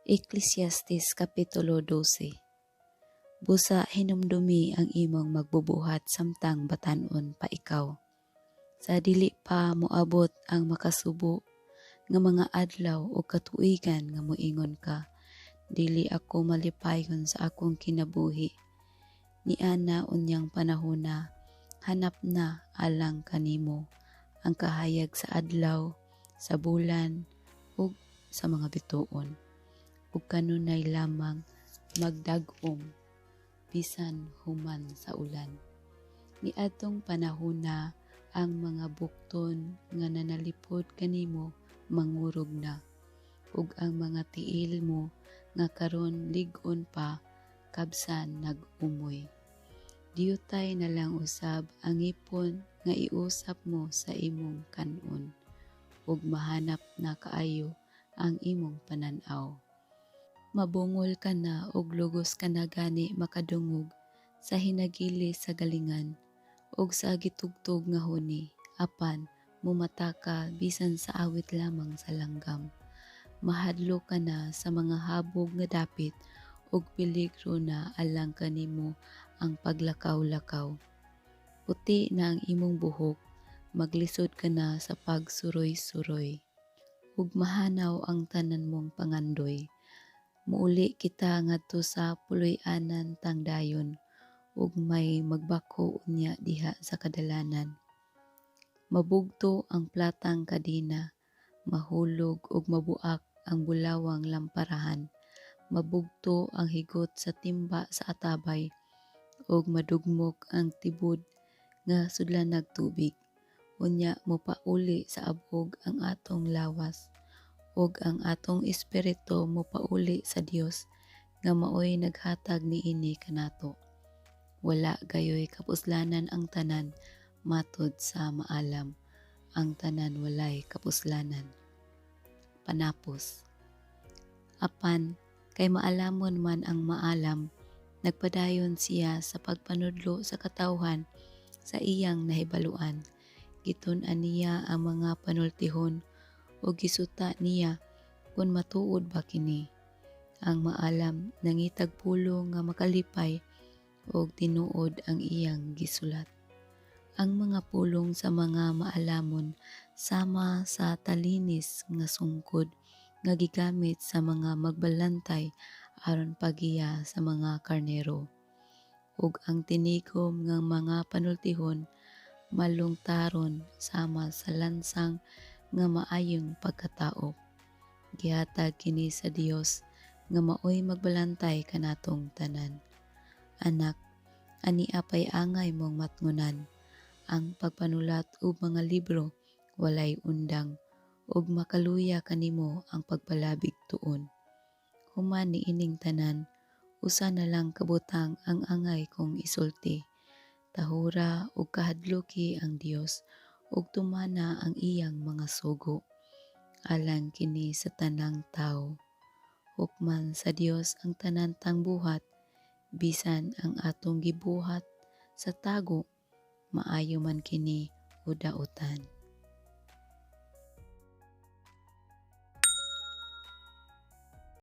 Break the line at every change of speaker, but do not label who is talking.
ECCLESIASTES Kapitulo 12. Busa hinumdumi ang imong magbubuhat samtang batanon pa ikaw. Sa dili pa moabot ang makasubo nga mga adlaw o katuigan nga moingon ka, dili ako malipayon sa akong kinabuhi. Niana unyang panahona, hanap na alang kanimo ang kahayag sa adlaw, sa bulan, ug sa mga bituon. Ug kanunay lamang magdag-om bisan human sa ulan. Niadtong panahona ang mga bukton nga nanalipod kanimo mangurog na, ug ang mga tiil mo nga karon lig-on pa kabsan nag-umoy. Diyutay na lang usab ang ipon nga iusap mo sa imong kanon, ug mahanap na kaayo ang imong panan-aw. Mabungol ka na ug lugos ka na gani makadungog sa hinagili sa galingan ug sa gitugtog nga huni, apan mumata ka bisan sa awit lamang sa langgam. Mahadlo ka na sa mga habog nga dapit ug peligro na alang kanimo ang paglakaw-lakaw. Puti na ang imong buhok, maglisod ka na sa pagsuroy-suroy ug mahanaw ang tanan mong pangandoy. Muuli kita ngadto sa puloy-anan tang dayon ug may magbako unya diha sa kadalanan. Mabugto ang platang kadina, mahulog ug mabuak ang bulawang lamparahan. Mabugto ang higot sa timba sa atabay ug madugmok ang tibod nga sudlanag tubig. Unya mopauli sa abog ang atong lawas ug ang atong espiritu mopauli sa Dios nga maoy naghatag niini kanato. Wala gayoy kapuslanan ang tanan matud sa maalam, ang tanan walay kapuslanan. Panapos. Apan kay maalamon man ang maalam, nagpadayon siya sa pagpanudlo sa katawhan sa iyang nahibaluan. Gitun-an niya ang mga panultihon o gisuta niya kung matuod ba kini. Ang maalam nangitag pulong nga makalipay o tinuod ang iyang gisulat. Ang mga pulong sa mga maalamon sama sa talinis nga sungkod nga gigamit sa mga magbalantay aron pagiya sa mga karnero. Ug ang tinigom nga mga panultihon malungtaron sama sa lansang nga maayong pagkatao. Gihatag kini sa Dios nga maoy magbalantay kanatong tanan. Anak, ani apay angay mong matngunan. Ang pagpanulat og mga libro walay undang ug makaluya kanimo ang pagpalabig tuon. Human niining tanan, usa na lang kabutang ang angay kong isulti. Tahura ug kahadluki ang Dios ug tumana ang iyang mga sugo. Alang kini sa tanang tawo. Hukman sa Dios ang tanan tang buhat, bisan ang atong gibuhat sa tago, maayo man kini o dautan.